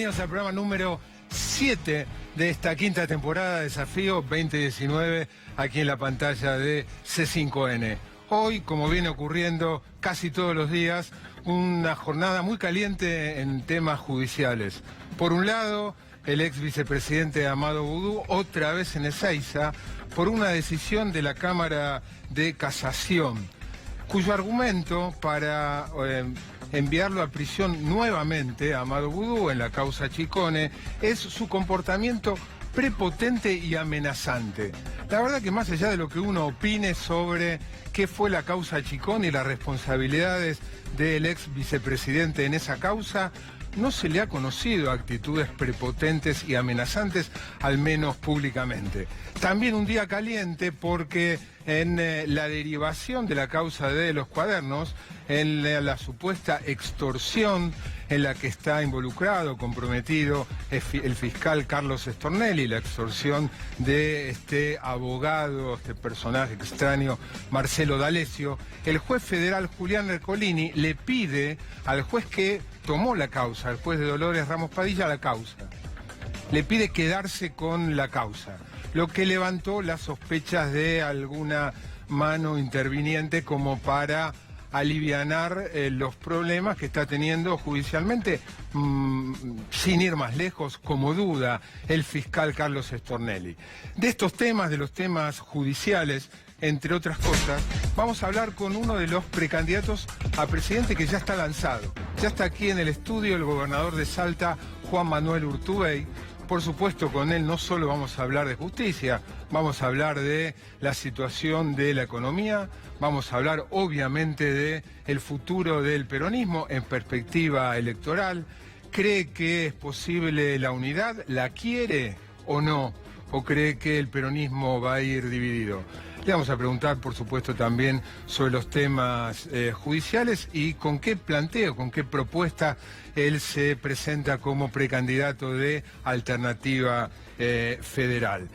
bienvenidos al programa número 7 de esta quinta temporada de Desafío 2019, aquí en la pantalla de C5N. Hoy, como viene ocurriendo casi todos los días, una jornada muy caliente en temas judiciales. Por un lado, el ex vicepresidente Amado Boudou, otra vez en Ezeiza, por una decisión de la Cámara de Casación, cuyo argumento para enviarlo a prisión nuevamente a Amado Boudou en la causa Chicone es su comportamiento prepotente y amenazante. La verdad que más allá de lo que uno opine sobre qué fue la causa Chicone y las responsabilidades del ex vicepresidente en esa causa, no se le ha conocido actitudes prepotentes y amenazantes, al menos públicamente. También un día caliente porque en la derivación de la causa de los cuadernos, en la supuesta extorsión en la que está involucrado, comprometido el fiscal Carlos Stornelli, la extorsión de este abogado, este personaje extraño, Marcelo D'Alessio, el juez federal Julián Ercolini le pide al juez que tomó la causa, al juez de Dolores Ramos Padilla, la causa. Le pide quedarse con la causa, lo que levantó las sospechas de alguna mano interviniente como para alivianar los problemas que está teniendo judicialmente, sin ir más lejos, como duda, el fiscal Carlos Stornelli. De estos temas, de los temas judiciales, entre otras cosas, vamos a hablar con uno de los precandidatos a presidente que ya está lanzado. Ya está aquí en el estudio el gobernador de Salta, Juan Manuel Urtubey. Por supuesto, con él no solo vamos a hablar de justicia, vamos a hablar de la situación de la economía, vamos a hablar obviamente de el futuro del peronismo en perspectiva electoral. ¿Cree que es posible la unidad? ¿La quiere o no? ¿O cree que el peronismo va a ir dividido? Le vamos a preguntar, por supuesto, también sobre los temas judiciales y con qué planteo, con qué propuesta él se presenta como precandidato de Alternativa Federal.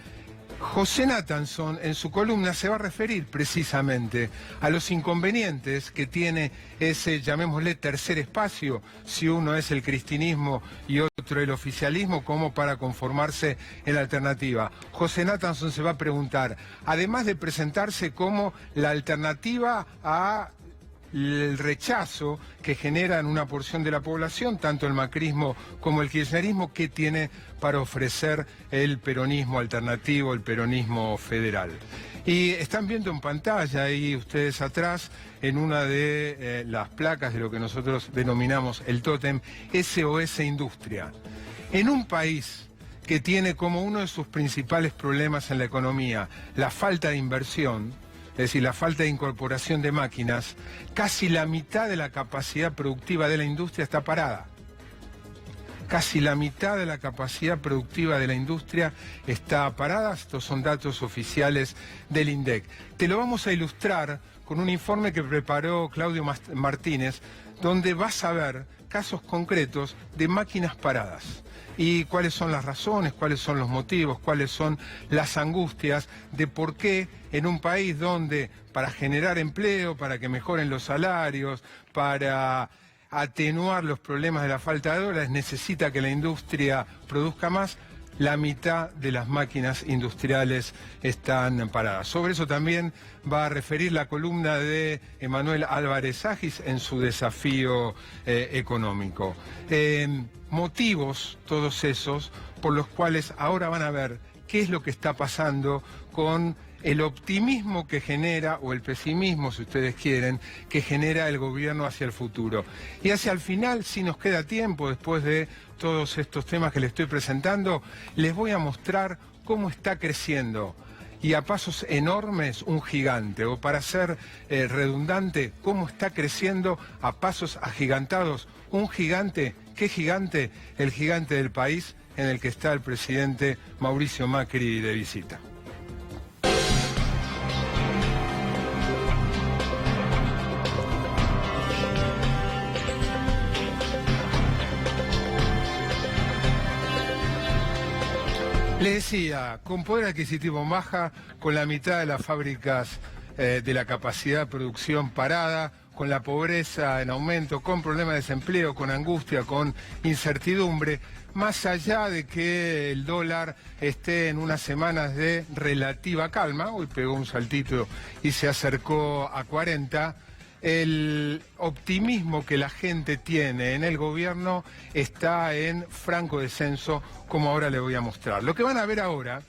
José Nathanson, en su columna, se va a referir precisamente a los inconvenientes que tiene ese, llamémosle, tercer espacio, si uno es el cristinismo y otro el oficialismo, como para conformarse en la alternativa. José Nathanson se va a preguntar, además de presentarse como la alternativa a el rechazo que genera en una porción de la población, tanto el macrismo como el kirchnerismo, que tiene para ofrecer el peronismo alternativo, el peronismo federal. Y están viendo en pantalla ahí ustedes atrás, en una de las placas de lo que nosotros denominamos el tótem, SOS Industria. En un país que tiene como uno de sus principales problemas en la economía la falta de inversión, es decir, la falta de incorporación de máquinas, casi la mitad de la capacidad productiva de la industria está parada. Casi la mitad de la capacidad productiva de la industria está parada. Estos son datos oficiales del INDEC. Te lo vamos a ilustrar con un informe que preparó Claudio Martínez, donde vas a ver casos concretos de máquinas paradas. Y cuáles son las razones, cuáles son los motivos, cuáles son las angustias de por qué en un país donde para generar empleo, para que mejoren los salarios, para atenuar los problemas de la falta de dólares, necesita que la industria produzca más, la mitad de las máquinas industriales están paradas. Sobre eso también va a referir la columna de Emanuel Álvarez Agis en su desafío económico. Motivos, todos esos, por los cuales ahora van a ver qué es lo que está pasando con el optimismo que genera, o el pesimismo, si ustedes quieren, que genera el gobierno hacia el futuro. Y hacia el final, si nos queda tiempo, después de todos estos temas que les estoy presentando, les voy a mostrar cómo está creciendo, y a pasos enormes, un gigante, o para ser redundante, cómo está creciendo a pasos agigantados un gigante. ¿Qué gigante? El gigante del país en el que está el presidente Mauricio Macri de visita. Le decía, con poder adquisitivo baja, con la mitad de las fábricas de la capacidad de producción parada, con la pobreza en aumento, con problemas de desempleo, con angustia, con incertidumbre, más allá de que el dólar esté en unas semanas de relativa calma, hoy pegó un saltito y se acercó a 40, el optimismo que la gente tiene en el gobierno está en franco descenso, como ahora le voy a mostrar. Lo que van a ver ahora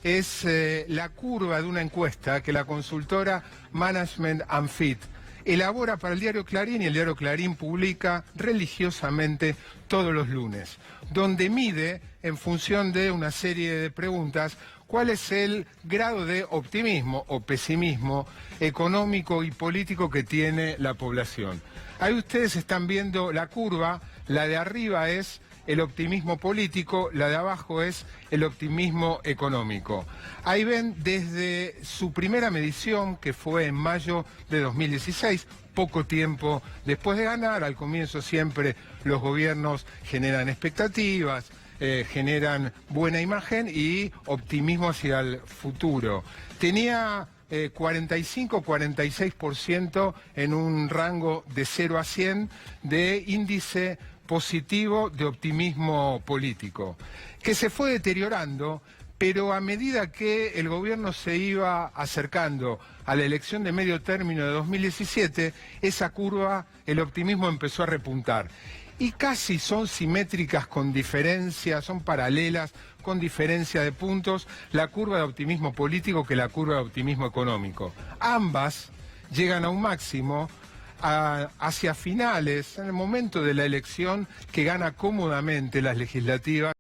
es la curva de una encuesta que la consultora Management and Fit elabora para el diario Clarín, y el diario Clarín publica religiosamente todos los lunes, donde mide, en función de una serie de preguntas, cuál es el grado de optimismo o pesimismo económico y político que tiene la población. Ahí ustedes están viendo la curva, la de arriba es el optimismo político, la de abajo es el optimismo económico. Ahí ven desde su primera medición, que fue en mayo de 2016, poco tiempo después de ganar. Al comienzo siempre los gobiernos generan expectativas, generan buena imagen y optimismo hacia el futuro. Tenía 45-46% en un rango de 0 a 100 de índice positivo de optimismo político, que se fue deteriorando, pero a medida que el gobierno se iba acercando a la elección de medio término de 2017, esa curva, el optimismo empezó a repuntar. Y casi son simétricas con diferencia, son paralelas con diferencia de puntos, la curva de optimismo político que la curva de optimismo económico. Ambas llegan a un máximo hacia finales, en el momento de la elección que gana cómodamente las legislativas,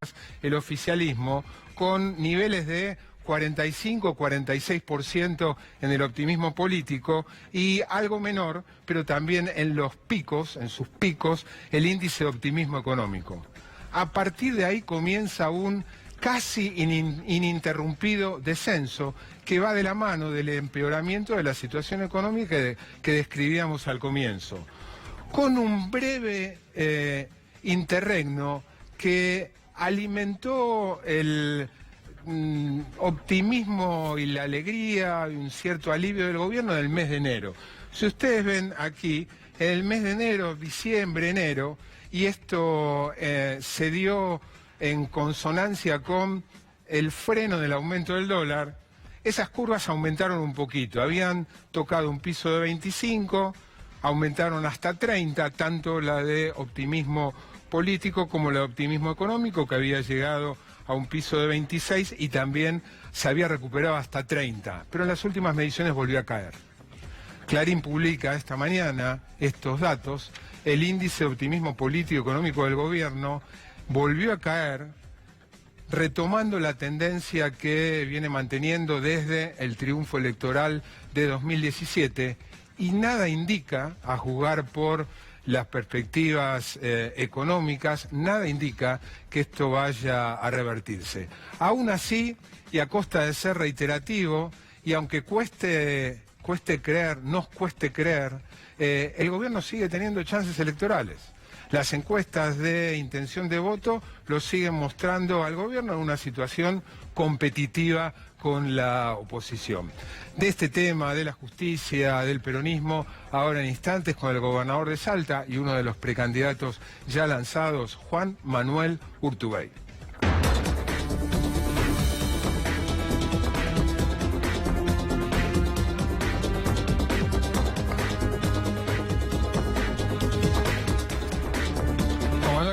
el oficialismo, con niveles de 45-46% en el optimismo político y algo menor, pero también en los picos, en sus picos, el índice de optimismo económico. A partir de ahí comienza un casi ininterrumpido descenso que va de la mano del empeoramiento de la situación económica que describíamos al comienzo, con un breve interregno que alimentó el optimismo y la alegría y un cierto alivio del gobierno del mes de enero. Si ustedes ven aquí, en el mes de enero, diciembre, enero, y esto se dio en consonancia con el freno del aumento del dólar, esas curvas aumentaron un poquito. Habían tocado un piso de 25, aumentaron hasta 30, tanto la de optimismo político como la de optimismo económico, que había llegado a un piso de 26 y también se había recuperado hasta 30. Pero en las últimas mediciones volvió a caer. Clarín publica esta mañana estos datos. El índice de optimismo político y económico del gobierno volvió a caer, retomando la tendencia que viene manteniendo desde el triunfo electoral de 2017, y nada indica, a juzgar por las perspectivas económicas, nada indica que esto vaya a revertirse. Aún así, y a costa de ser reiterativo, y aunque nos cueste creer, el gobierno sigue teniendo chances electorales. Las encuestas de intención de voto lo siguen mostrando al gobierno en una situación competitiva con la oposición. De este tema, de la justicia, del peronismo, ahora en instantes con el gobernador de Salta y uno de los precandidatos ya lanzados, Juan Manuel Urtubey.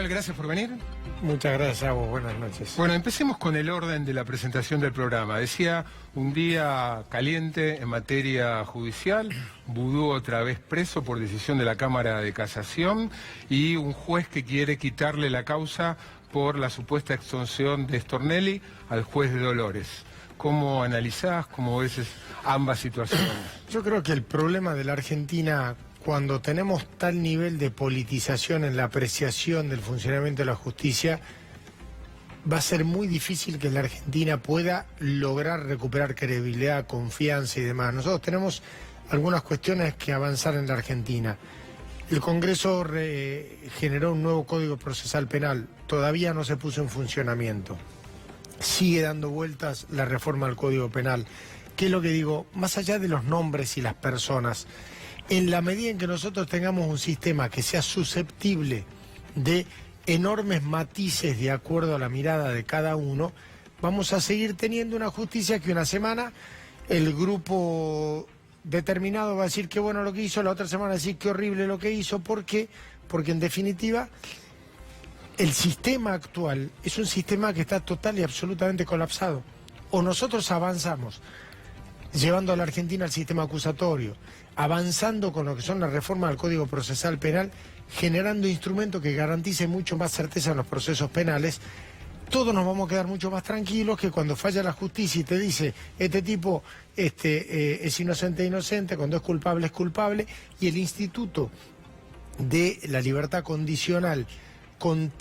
Gracias por venir. Muchas gracias a vos, buenas noches. Bueno, empecemos con el orden de la presentación del programa. Decía, un día caliente en materia judicial, Vudú otra vez preso por decisión de la Cámara de Casación y un juez que quiere quitarle la causa por la supuesta extorsión de Stornelli al juez de Dolores. ¿Cómo analizás, cómo ves ambas situaciones? Yo creo que el problema de la Argentina, cuando tenemos tal nivel de politización en la apreciación del funcionamiento de la justicia, va a ser muy difícil que la Argentina pueda lograr recuperar credibilidad, confianza y demás. Nosotros tenemos algunas cuestiones que avanzar en la Argentina. El Congreso generó un nuevo Código Procesal Penal, todavía no se puso en funcionamiento. Sigue dando vueltas la reforma del Código Penal, ¿qué es lo que digo? Más allá de los nombres y las personas, en la medida en que nosotros tengamos un sistema que sea susceptible de enormes matices de acuerdo a la mirada de cada uno, vamos a seguir teniendo una justicia que una semana el grupo determinado va a decir qué bueno lo que hizo, la otra semana va a decir qué horrible lo que hizo. ¿Por qué? Porque en definitiva el sistema actual es un sistema que está total y absolutamente colapsado. O nosotros avanzamos llevando a la Argentina al sistema acusatorio, avanzando con lo que son las reformas del Código Procesal Penal, generando instrumentos que garanticen mucho más certeza en los procesos penales, todos nos vamos a quedar mucho más tranquilos que cuando falla la justicia y te dice este tipo es inocente, cuando es culpable, y el instituto de la libertad condicional con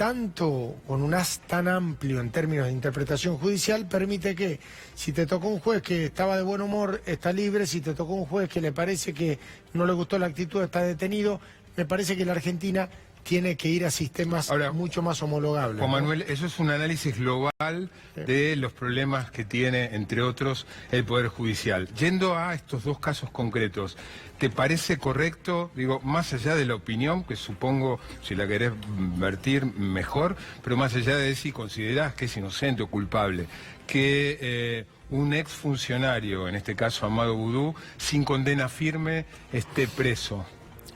un haz tan amplio en términos de interpretación judicial, permite que si te tocó un juez que estaba de buen humor, está libre; si te tocó un juez que le parece que no le gustó la actitud, está detenido. Me parece que la Argentina tiene que ir a sistemas mucho más homologables. Juan Manuel, eso es un análisis global de los problemas que tiene, entre otros, el Poder Judicial. Yendo a estos dos casos concretos, ¿te parece correcto, digo, más allá de la opinión, que supongo, si la querés vertir, mejor, pero más allá de si considerás que es inocente o culpable, que un exfuncionario, en este caso Amado Boudou, sin condena firme, esté preso?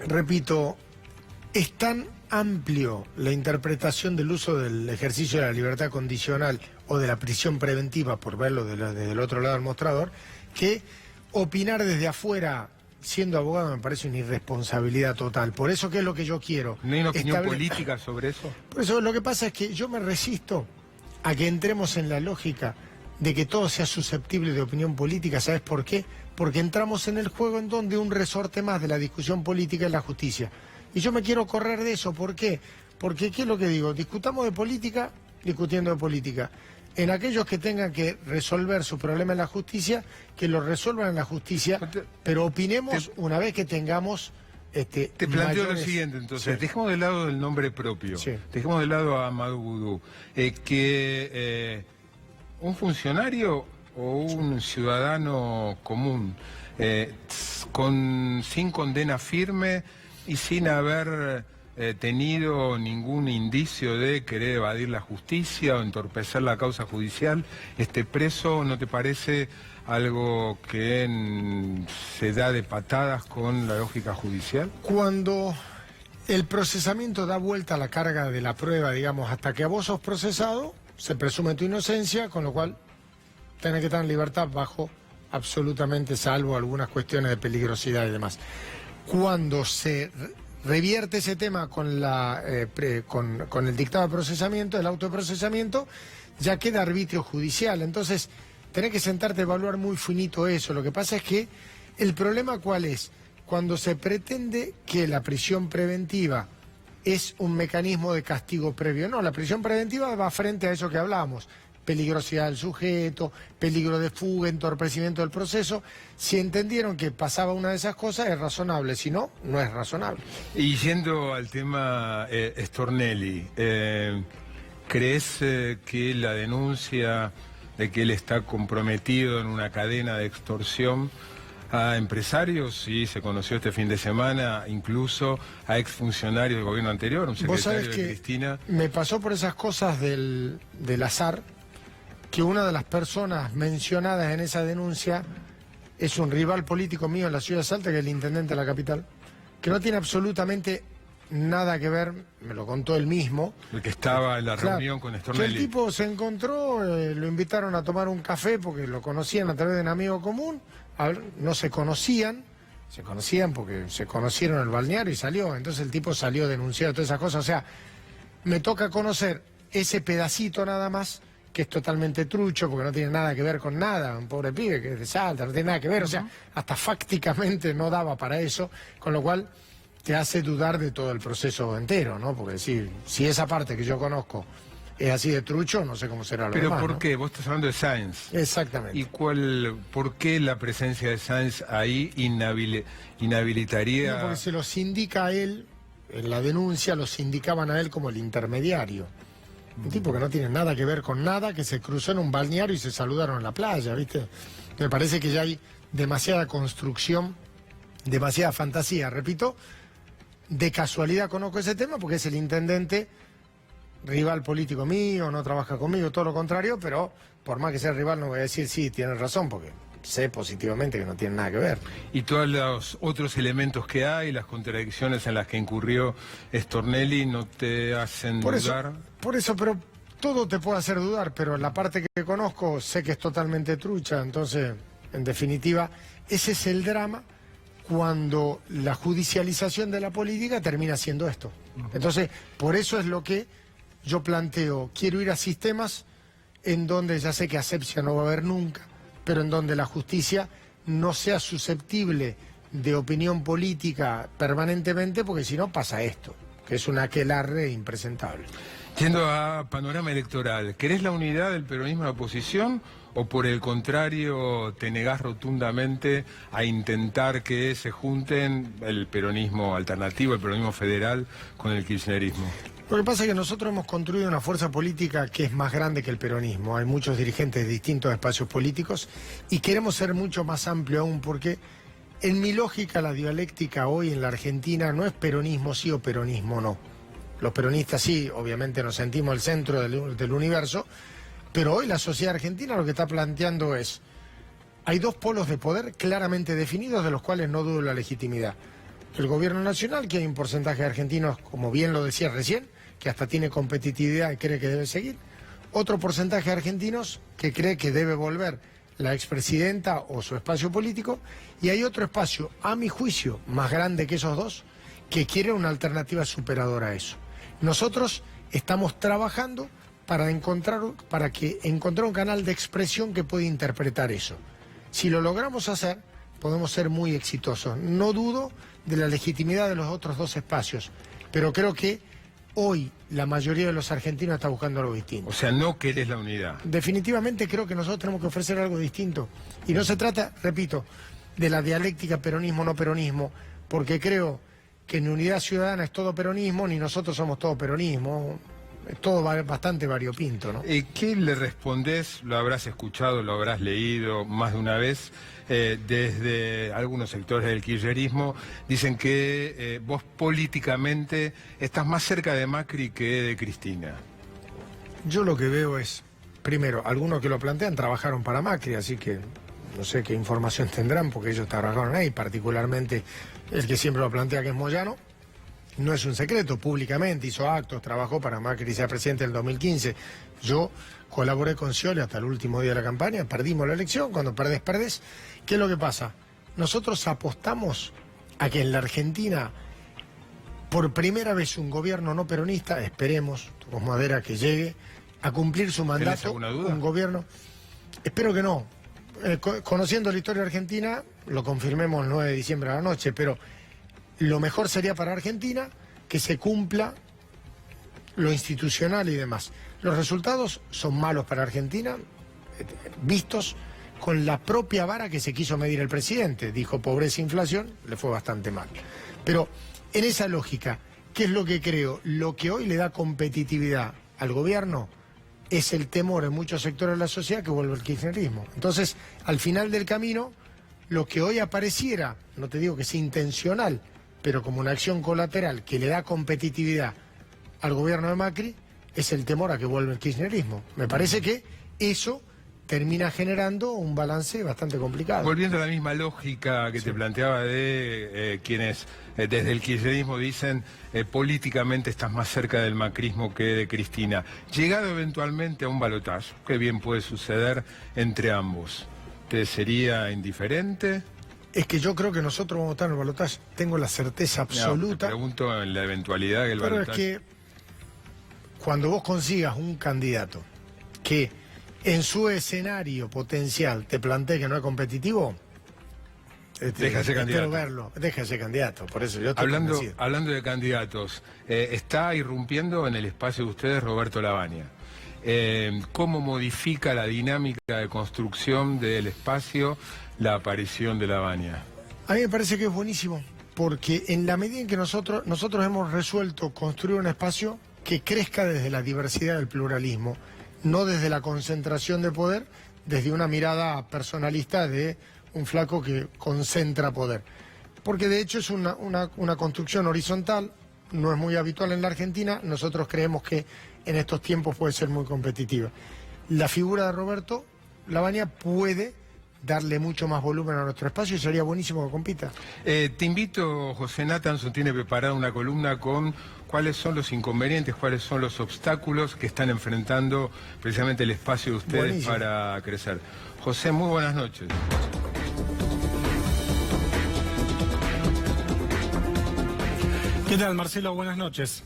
Repito, es tan amplio la interpretación del uso del ejercicio de la libertad condicional o de la prisión preventiva, por verlo desde el otro lado del mostrador, que opinar desde afuera, siendo abogado, me parece una irresponsabilidad total. Por eso, ¿qué es lo que yo quiero? ¿No hay una opinión política sobre eso? Por eso lo que pasa es que yo me resisto a que entremos en la lógica de que todo sea susceptible de opinión política. ¿Sabes por qué? Porque entramos en el juego en donde un resorte más de la discusión política es la justicia. Y yo me quiero correr de eso. ¿Por qué? Porque, ¿qué es lo que digo? Discutamos de política, discutiendo de política. En aquellos que tengan que resolver su problema en la justicia, que lo resuelvan en la justicia, pero opinemos una vez que tengamos... Te planteo lo siguiente, entonces. Sí. Dejemos de lado el nombre propio. Sí. Dejemos de lado a Amado Boudou. Un funcionario o un ciudadano común, sin condena firme y sin haber tenido ningún indicio de querer evadir la justicia o entorpecer la causa judicial, esté preso, ¿no te parece algo que se da de patadas con la lógica judicial? Cuando el procesamiento da vuelta a la carga de la prueba, digamos, hasta que vos sos procesado, se presume tu inocencia, con lo cual tenés que estar en libertad bajo absolutamente, salvo algunas cuestiones de peligrosidad y demás. Cuando se revierte ese tema con el dictado de procesamiento, el auto de procesamiento, ya queda arbitrio judicial. Entonces, tenés que sentarte a evaluar muy finito eso. Lo que pasa es que el problema, ¿cuál es? Cuando se pretende que la prisión preventiva es un mecanismo de castigo previo. No, la prisión preventiva va frente a eso que hablábamos: peligrosidad del sujeto, peligro de fuga, entorpecimiento del proceso. Si entendieron que pasaba una de esas cosas, es razonable; si no, no es razonable. Y yendo al tema Stornelli, ¿crees que la denuncia de que él está comprometido en una cadena de extorsión a empresarios, sí, se conoció este fin de semana, incluso a exfuncionarios del gobierno anterior, un secretario de Cristina? Me pasó por esas cosas del azar que una de las personas mencionadas en esa denuncia es un rival político mío en la ciudad de Salta, que es el intendente de la capital, que no tiene absolutamente nada que ver, me lo contó él mismo. El que estaba en la reunión con Stornelli. El tipo se encontró, lo invitaron a tomar un café porque lo conocían a través de un amigo común. No se conocían porque se conocieron en el balneario y salió. Entonces el tipo salió denunciado, todas esas cosas. O sea, me toca conocer ese pedacito nada más, que es totalmente trucho, porque no tiene nada que ver con nada. Un pobre pibe que es de Salta, no tiene nada que ver. O sea, hasta fácticamente no daba para eso, con lo cual te hace dudar de todo el proceso entero, ¿no? Porque si esa parte que yo conozco es así de trucho, no sé cómo será lo demás. ¿Pero por ¿no? qué? Vos estás hablando de Sáenz. Exactamente. ¿Y por qué la presencia de Sáenz ahí inhabilitaría? No, porque se los indica a él, en la denuncia los indicaban a él como el intermediario. Un tipo que no tiene nada que ver con nada, que se cruzó en un balneario y se saludaron en la playa, ¿viste? Me parece que ya hay demasiada construcción, demasiada fantasía. Repito, de casualidad conozco ese tema porque es el intendente rival político mío, no trabaja conmigo, todo lo contrario, pero por más que sea rival no voy a decir sí, tienes razón, porque sé positivamente que no tiene nada que ver. Y todos los otros elementos que hay, las contradicciones en las que incurrió Stornelli, ¿no te hacen dudar? Por eso, pero todo te puede hacer dudar, pero la parte que conozco sé que es totalmente trucha, entonces, en definitiva, ese es el drama cuando la judicialización de la política termina siendo esto. Entonces, por eso es lo que yo planteo, quiero ir a sistemas en donde ya sé que asepsia no va a haber nunca, pero en donde la justicia no sea susceptible de opinión política permanentemente, porque si no pasa esto, que es un aquelarre impresentable. Yendo a panorama electoral, ¿querés la unidad del peronismo de oposición o por el contrario te negás rotundamente a intentar que se junten el peronismo alternativo, el peronismo federal con el kirchnerismo? Lo que pasa es que nosotros hemos construido una fuerza política que es más grande que el peronismo. Hay muchos dirigentes de distintos espacios políticos y queremos ser mucho más amplio aún porque en mi lógica la dialéctica hoy en la Argentina no es peronismo sí o peronismo no. Los peronistas sí, obviamente nos sentimos el centro del universo, pero hoy la sociedad argentina lo que está planteando es, hay dos polos de poder claramente definidos de los cuales no dudo la legitimidad. El gobierno nacional, que hay un porcentaje de argentinos, como bien lo decía recién, que hasta tiene competitividad y cree que debe seguir. Otro porcentaje de argentinos que cree que debe volver la expresidenta o su espacio político. Y hay otro espacio, a mi juicio, más grande que esos dos, que quiere una alternativa superadora a eso. Nosotros estamos trabajando para encontrar un canal de expresión que pueda interpretar eso. Si lo logramos hacer, podemos ser muy exitosos. No dudo de la legitimidad de los otros dos espacios, pero creo que hoy la mayoría de los argentinos está buscando algo distinto. O sea, no querés la unidad. Definitivamente creo que nosotros tenemos que ofrecer algo distinto. Y no se trata, repito, de la dialéctica peronismo-no peronismo, porque creo que en Unidad Ciudadana es todo peronismo, ni nosotros somos todo peronismo. Es todo bastante variopinto, ¿no? ¿Qué le respondés? Lo habrás escuchado, lo habrás leído más de una vez. Desde algunos sectores del kirchnerismo dicen que vos políticamente estás más cerca de Macri que de Cristina. Yo lo que veo es, primero, algunos que lo plantean trabajaron para Macri, así que no sé qué información tendrán porque ellos trabajaron ahí, particularmente el que siempre lo plantea, que es Moyano. No es un secreto, públicamente hizo actos, trabajó para Macri, sea presidente del 2015. Yo colaboré con Scioli hasta el último día de la campaña, perdimos la elección, cuando perdés, perdés. ¿Qué es lo que pasa? Nosotros apostamos a que en la Argentina, por primera vez un gobierno no peronista, esperemos, tocamos madera, que llegue a cumplir su mandato. ¿Tenés alguna duda? Un gobierno, espero que no. Conociendo la historia argentina, lo confirmemos el 9 de diciembre a la noche, pero lo mejor sería para Argentina que se cumpla lo institucional y demás. Los resultados son malos para Argentina, vistos con la propia vara que se quiso medir el presidente. Dijo pobreza e inflación, le fue bastante mal. Pero en esa lógica, ¿qué es lo que creo? Lo que hoy le da competitividad al gobierno es el temor en muchos sectores de la sociedad que vuelva el kirchnerismo. Entonces, al final del camino, lo que hoy apareciera, no te digo que sea intencional, pero como una acción colateral que le da competitividad al gobierno de Macri, es el temor a que vuelva el kirchnerismo. Me parece que eso termina generando un balance bastante complicado. Volviendo a la misma lógica que te planteaba de quienes desde el kirchnerismo dicen políticamente estás más cerca del macrismo que de Cristina. Llegado eventualmente a un balotaje, ¿qué bien puede suceder entre ambos? ¿Te sería indiferente? Es que yo creo que nosotros vamos a estar en el balotaje. Tengo la certeza absoluta. No, te pregunto en la eventualidad que el pero balotaje... es que cuando vos consigas un candidato que en su escenario potencial te plantee que no es competitivo, Déjase candidato. Espero verlo. Déjase candidato. Por eso yo estoy convencido. Hablando de candidatos, está irrumpiendo en el espacio de ustedes Roberto Lavagna. ¿Cómo modifica la dinámica de construcción del espacio la aparición de Lavagna? A mí me parece que es buenísimo, porque en la medida en que nosotros hemos resuelto construir un espacio que crezca desde la diversidad del pluralismo, no desde la concentración de poder, desde una mirada personalista de un flaco que concentra poder. Porque de hecho es una construcción horizontal, no es muy habitual en la Argentina, nosotros creemos que en estos tiempos puede ser muy competitiva. La figura de Roberto Lavagna puede darle mucho más volumen a nuestro espacio y sería buenísimo que compita. Te invito, José Nathanson tiene preparada una columna con cuáles son los inconvenientes, cuáles son los obstáculos que están enfrentando precisamente el espacio de ustedes Buenísimo. para crecer. José, muy buenas noches. ¿Qué tal, Marcelo? Buenas noches.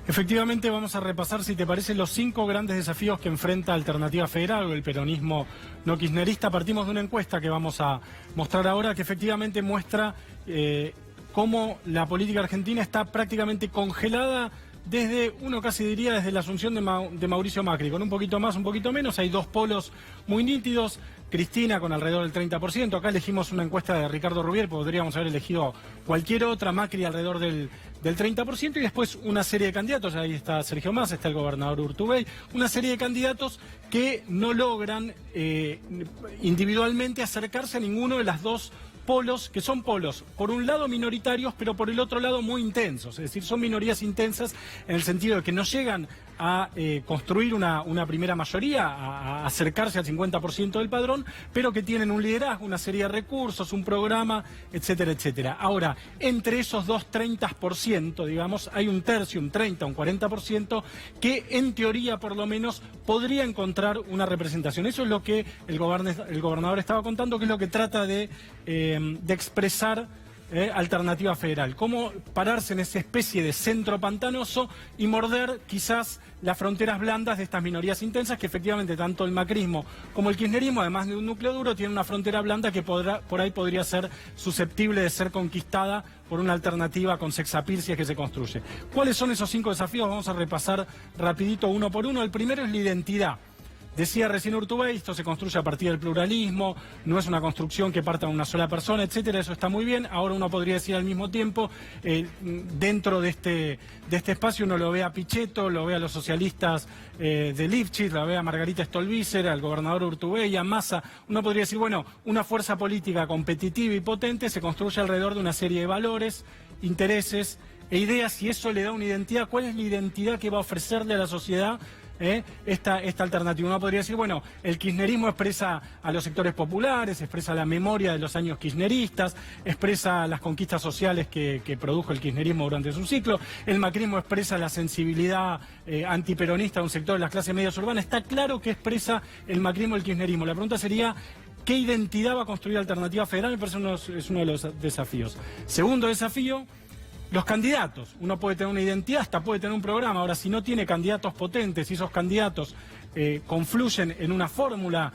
Efectivamente vamos a repasar, si te parece, los 5 grandes desafíos que enfrenta Alternativa Federal o el peronismo no kirchnerista. Partimos de una encuesta que vamos a mostrar ahora, que efectivamente muestra cómo la política argentina está prácticamente congelada desde, uno casi diría, desde la asunción de Mauricio Macri, con un poquito más, un poquito menos. Hay 2 polos muy nítidos. Cristina con alrededor del 30%, acá elegimos una encuesta de Ricardo Rubier, podríamos haber elegido cualquier otra, Macri alrededor del 30%, y después una serie de candidatos, ahí está Sergio Massa, está el gobernador Urtubey, una serie de candidatos que no logran individualmente acercarse a ninguno de las 2 polos, que son polos, por un lado minoritarios, pero por el otro lado muy intensos, es decir, son minorías intensas en el sentido de que no llegan a construir una primera mayoría, a acercarse al 50% del padrón, pero que tienen un liderazgo, una serie de recursos, un programa, etcétera, etcétera. Ahora, entre esos 2 30%, digamos, hay un tercio, un 30, un 40%, que en teoría, por lo menos, podría encontrar una representación. Eso es lo que el gobernador estaba contando, que es lo que trata de expresar Alternativa Federal. Cómo pararse en esa especie de centro pantanoso y morder quizás las fronteras blandas de estas minorías intensas, que efectivamente tanto el macrismo como el kirchnerismo, además de un núcleo duro, tienen una frontera blanda que por ahí podría ser susceptible de ser conquistada por una alternativa con sexapil si es que se construye. ¿Cuáles son esos 5 desafíos? Vamos a repasar rapidito uno por uno. El primero es la identidad. Decía recién Urtubey, esto se construye a partir del pluralismo, no es una construcción que parta de una sola persona, etcétera, eso está muy bien. Ahora uno podría decir al mismo tiempo, dentro de este espacio uno lo ve a Pichetto, lo ve a los socialistas de Lifchitz, lo ve a Margarita Stolbizer, al gobernador Urtubey, a Massa. Uno podría decir, bueno, una fuerza política competitiva y potente se construye alrededor de una serie de valores, intereses e ideas, y eso le da una identidad. ¿Cuál es la identidad que va a ofrecerle a la sociedad esta alternativa? Uno podría decir, bueno, el kirchnerismo expresa a los sectores populares, expresa la memoria de los años kirchneristas, expresa las conquistas sociales que produjo el kirchnerismo durante su ciclo, el macrismo expresa la sensibilidad antiperonista de un sector de las clases medias urbanas. Está claro que expresa el macrismo y el kirchnerismo. La pregunta sería, ¿qué identidad va a construir Alternativa Federal? Me parece es uno de los desafíos. Segundo desafío, los candidatos. Uno puede tener una identidad, hasta puede tener un programa. Ahora, si no tiene candidatos potentes y esos candidatos confluyen en una fórmula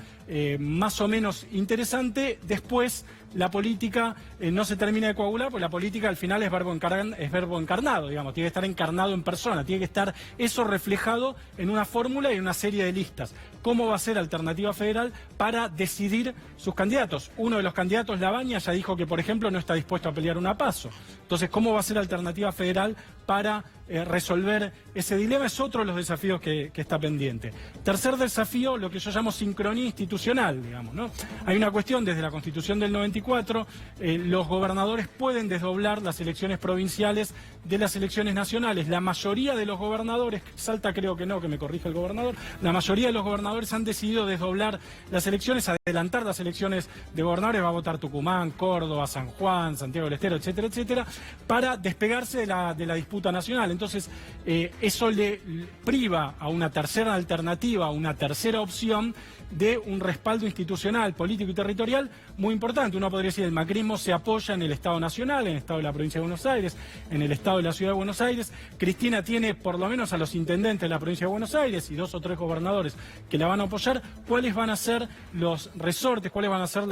más o menos interesante, después la política no se termina de coagular, porque la política al final es verbo encarnado, digamos, tiene que estar encarnado en persona, tiene que estar eso reflejado en una fórmula y en una serie de listas. ¿Cómo va a ser Alternativa Federal para decidir sus candidatos? Uno de los candidatos, Lavagna, ya dijo que, por ejemplo, no está dispuesto a pelear una PASO. Entonces, ¿cómo va a ser Alternativa Federal para resolver ese dilema? Es otro de los desafíos que está pendiente. Tercer desafío, lo que yo llamo sincronía institucional, digamos, ¿no? Hay una cuestión, desde la Constitución del 94, los gobernadores pueden desdoblar las elecciones provinciales de las elecciones nacionales. La mayoría de los gobernadores, Salta creo que no, que me corrija el gobernador, la mayoría de los gobernadores han decidido desdoblar las elecciones, adelantar las elecciones de gobernadores. Va a votar Tucumán, Córdoba, San Juan, Santiago del Estero, etcétera, etcétera, para despegarse de la disputa nacional. Entonces, eso le priva a una tercera alternativa, a una tercera opción de un respaldo institucional, político y territorial muy importante. Uno podría decir, el macrismo se apoya en el Estado Nacional, en el Estado de la Provincia de Buenos Aires, en el Estado de la Ciudad de Buenos Aires. Cristina tiene por lo menos a los intendentes de la Provincia de Buenos Aires y 2 o 3 gobernadores que la van a apoyar. ¿Cuáles van a ser los resortes, cuáles van a ser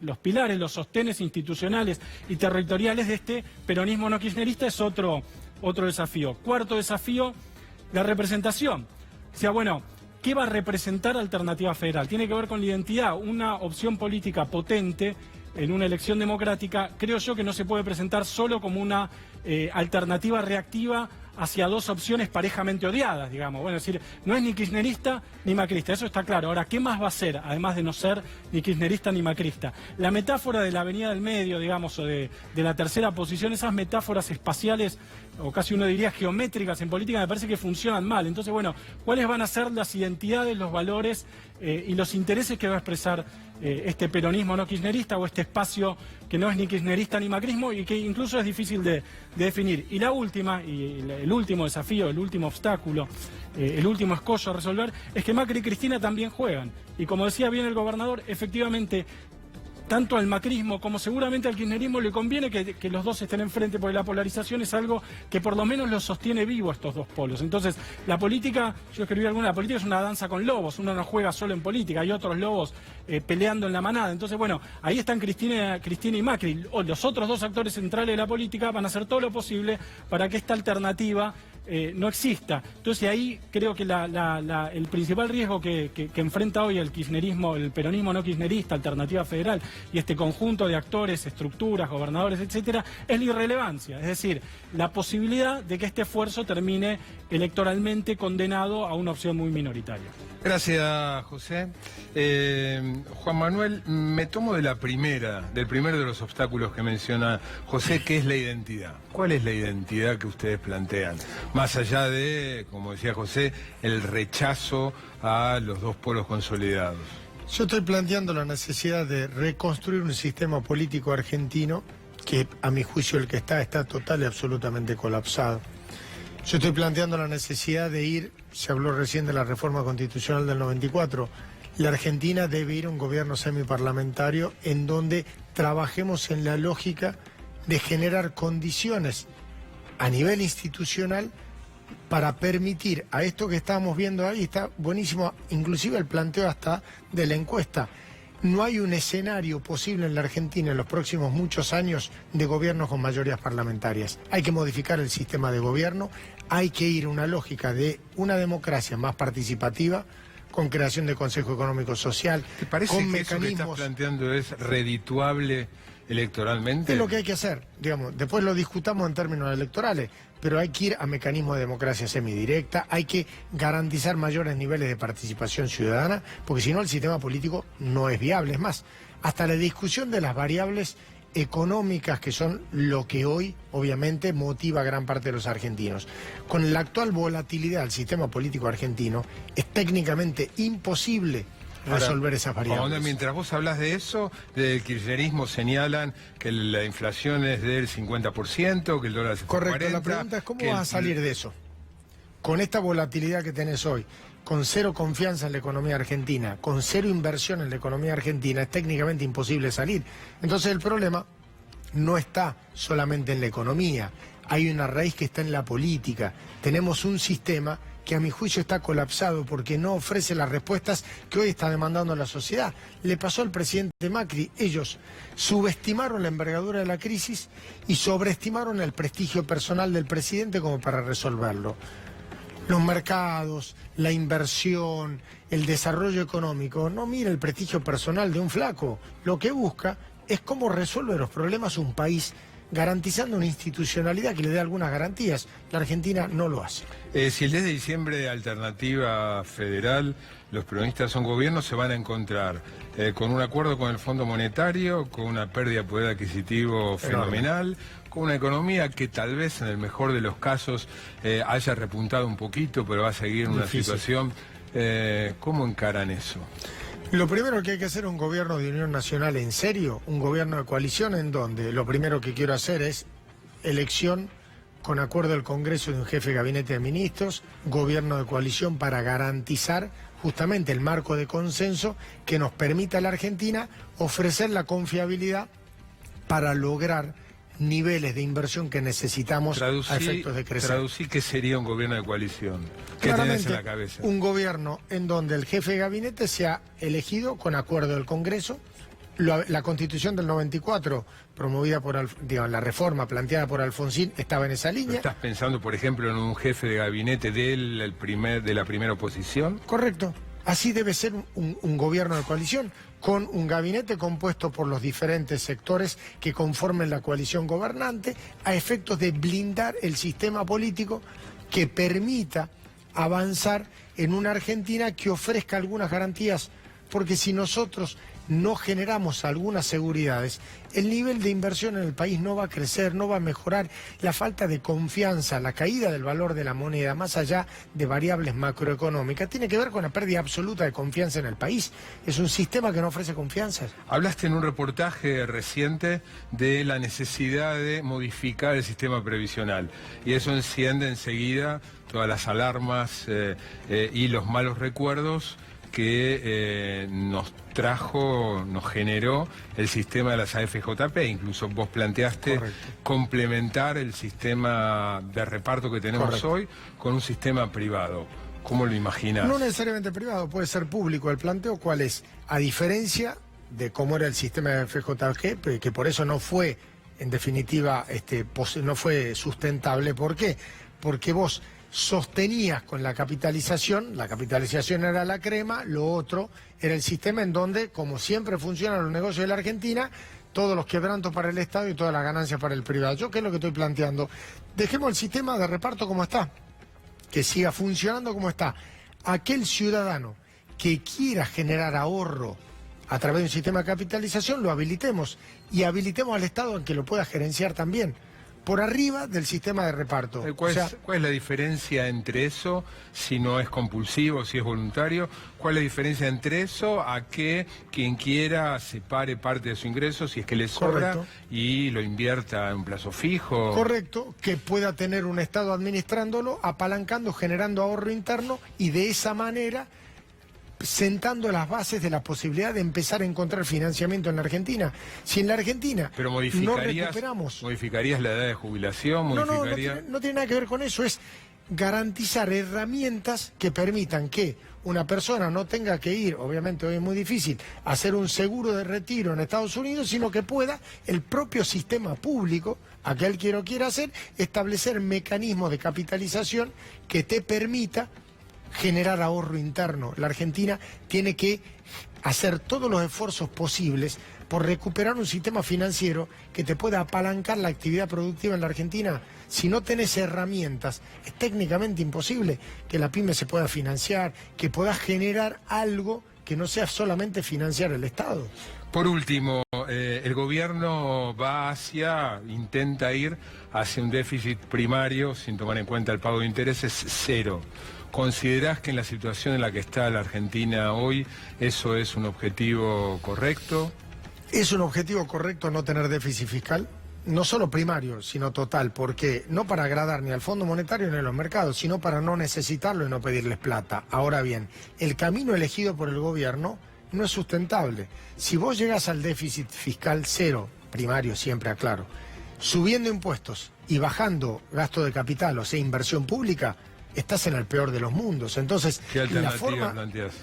los pilares, los sostenes institucionales y territoriales de este peronismo no kirchnerista? Es otro desafío. Cuarto desafío, la representación. O sea, bueno, ¿qué va a representar Alternativa Federal? Tiene que ver con la identidad. Una opción política potente en una elección democrática, creo yo que no se puede presentar solo como una alternativa reactiva hacia dos opciones parejamente odiadas, digamos. Bueno, es decir, no es ni kirchnerista ni macrista, eso está claro. Ahora, ¿qué más va a ser, además de no ser ni kirchnerista ni macrista? La metáfora de la avenida del medio, digamos, o de la tercera posición, esas metáforas espaciales, o casi uno diría geométricas en política, me parece que funcionan mal. Entonces, bueno, ¿cuáles van a ser las identidades, los valores y los intereses que va a expresar este peronismo no kirchnerista o este espacio que no es ni kirchnerista ni macrismo y que incluso es difícil de definir? Y la última, y el último desafío, el último obstáculo, el último escollo a resolver, es que Macri y Cristina también juegan. Y como decía bien el gobernador, efectivamente, tanto al macrismo como seguramente al kirchnerismo le conviene que los dos estén enfrente, porque la polarización es algo que por lo menos los sostiene vivo estos dos polos. Entonces, la política, yo escribí alguna, la política es una danza con lobos, uno no juega solo en política, hay otros lobos peleando en la manada. Entonces, bueno, ahí están Cristina y Macri, o los otros dos actores centrales de la política van a hacer todo lo posible para que esta alternativa no exista. Entonces ahí creo que el principal riesgo que enfrenta hoy el kirchnerismo, el peronismo no kirchnerista, Alternativa Federal, y este conjunto de actores, estructuras, gobernadores, etcétera, es la irrelevancia, es decir, la posibilidad de que este esfuerzo termine electoralmente condenado a una opción muy minoritaria. Gracias, José. Juan Manuel, me tomo del primero de los obstáculos que menciona José, que es la identidad. ¿Cuál es la identidad que ustedes plantean? Más allá de, como decía José, el rechazo a los dos polos consolidados. Yo estoy planteando la necesidad de reconstruir un sistema político argentino que, a mi juicio, el que está total y absolutamente colapsado. Yo estoy planteando la necesidad de ir, se habló recién de la reforma constitucional del 94, la Argentina debe ir a un gobierno semiparlamentario en donde trabajemos en la lógica de generar condiciones a nivel institucional para permitir a esto que estamos viendo ahí, está buenísimo, inclusive el planteo hasta de la encuesta. No hay un escenario posible en la Argentina en los próximos muchos años de gobiernos con mayorías parlamentarias. Hay que modificar el sistema de gobierno, hay que ir a una lógica de una democracia más participativa, con creación de Consejo Económico Social, ¿te parece con que eso que estás planteando es redituable electoralmente? Es lo que hay que hacer, digamos, después lo discutamos en términos electorales, pero hay que ir a mecanismos de democracia semidirecta, hay que garantizar mayores niveles de participación ciudadana, porque si no el sistema político no es viable. Es más, hasta la discusión de las variables económicas, que son lo que hoy obviamente motiva a gran parte de los argentinos. Con la actual volatilidad del sistema político argentino, es técnicamente imposible resolver esas variables. Mientras vos hablas de eso, del kirchnerismo señalan que la inflación es del 50%, que el dólar se fue a 40%. Correcto, la pregunta es ¿cómo vas a salir de eso? Con esta volatilidad que tenés hoy, con cero confianza en la economía argentina, con cero inversión en la economía argentina, es técnicamente imposible salir. Entonces el problema no está solamente en la economía, hay una raíz que está en la política. Tenemos un sistema que a mi juicio está colapsado porque no ofrece las respuestas que hoy está demandando la sociedad. Le pasó al presidente Macri, ellos subestimaron la envergadura de la crisis y sobreestimaron el prestigio personal del presidente como para resolverlo. Los mercados, la inversión, el desarrollo económico, no mira el prestigio personal de un flaco. Lo que busca es cómo resuelve los problemas un país garantizando una institucionalidad que le dé algunas garantías. La Argentina no lo hace. Si el 10 de diciembre de Alternativa Federal, los peronistas son gobierno, se van a encontrar con un acuerdo con el Fondo Monetario, con una pérdida de poder adquisitivo fenomenal, con una economía que tal vez en el mejor de los casos haya repuntado un poquito, pero va a seguir en una situación. ¿Cómo encaran eso? Lo primero que hay que hacer es un gobierno de unión nacional en serio, un gobierno de coalición en donde lo primero que quiero hacer es elección con acuerdo del Congreso de un jefe de gabinete de ministros, gobierno de coalición para garantizar justamente el marco de consenso que nos permita a la Argentina ofrecer la confiabilidad para lograr niveles de inversión que necesitamos a efectos de crecer. Traducí qué sería un gobierno de coalición. ¿Qué tenés en la cabeza? Un gobierno en donde el jefe de gabinete sea elegido con acuerdo del Congreso. La Constitución del 94, promovida por, la reforma planteada por Alfonsín, estaba en esa línea. ¿Estás pensando, por ejemplo, en un jefe de gabinete de la primera oposición? Correcto. Así debe ser un gobierno de coalición. con un gabinete compuesto por los diferentes sectores que conformen la coalición gobernante, a efectos de blindar el sistema político que permita avanzar en una Argentina que ofrezca algunas garantías, porque si nosotros no generamos algunas seguridades, el nivel de inversión en el país no va a crecer, no va a mejorar. La falta de confianza, la caída del valor de la moneda, más allá de variables macroeconómicas, tiene que ver con la pérdida absoluta de confianza en el país. Es un sistema que no ofrece confianza. Hablaste en un reportaje reciente de la necesidad de modificar el sistema previsional, y eso enciende enseguida todas las alarmas y los malos recuerdos que nos generó el sistema de las AFJP. Incluso vos planteaste complementar el sistema de reparto que tenemos hoy con un sistema privado. ¿Cómo lo imaginás? No necesariamente privado, puede ser público. El planteo, ¿cuál es? A diferencia de cómo era el sistema de FJP, que por eso no fue, en definitiva, no fue sustentable. ¿Por qué? Porque vos sostenías con la capitalización era la crema, lo otro era el sistema en donde, como siempre funcionan los negocios de la Argentina, todos los quebrantos para el Estado y todas las ganancias para el privado. ¿Yo qué es lo que estoy planteando? Dejemos el sistema de reparto como está, que siga funcionando como está. Aquel ciudadano que quiera generar ahorro a través de un sistema de capitalización, lo habilitemos, y habilitemos al Estado en que lo pueda gerenciar también, por arriba del sistema de reparto. ¿Cuál es la diferencia entre eso, si no es compulsivo, si es voluntario? ¿Cuál es la diferencia entre eso a que quien quiera separe parte de su ingreso, si es que le sobra, y lo invierta en un plazo fijo? Correcto, que pueda tener un Estado administrándolo, apalancando, generando ahorro interno, y de esa manera sentando las bases de la posibilidad de empezar a encontrar financiamiento en la Argentina. Si en la Argentina no recuperamos... ¿Modificarías la edad de jubilación? No tiene nada que ver con eso, es garantizar herramientas que permitan que una persona no tenga que ir, obviamente hoy es muy difícil, a hacer un seguro de retiro en Estados Unidos, sino que pueda el propio sistema público, aquel que lo quiera hacer, establecer mecanismos de capitalización que te permita generar ahorro interno. La Argentina tiene que hacer todos los esfuerzos posibles por recuperar un sistema financiero que te pueda apalancar la actividad productiva en la Argentina. Si no tenés herramientas, es técnicamente imposible que la pyme se pueda financiar, que puedas generar algo que no sea solamente financiar el Estado. Por último, el gobierno intenta ir hacia un déficit primario, sin tomar en cuenta el pago de intereses, cero. ¿Considerás que en la situación en la que está la Argentina hoy, eso es un objetivo correcto? Es un objetivo correcto no tener déficit fiscal, no solo primario, sino total, porque no para agradar ni al Fondo Monetario ni a los mercados, sino para no necesitarlo y no pedirles plata. Ahora bien, el camino elegido por el gobierno no es sustentable. Si vos llegás al déficit fiscal cero, primario siempre aclaro, subiendo impuestos y bajando gasto de capital, o sea, inversión pública, estás en el peor de los mundos. Entonces,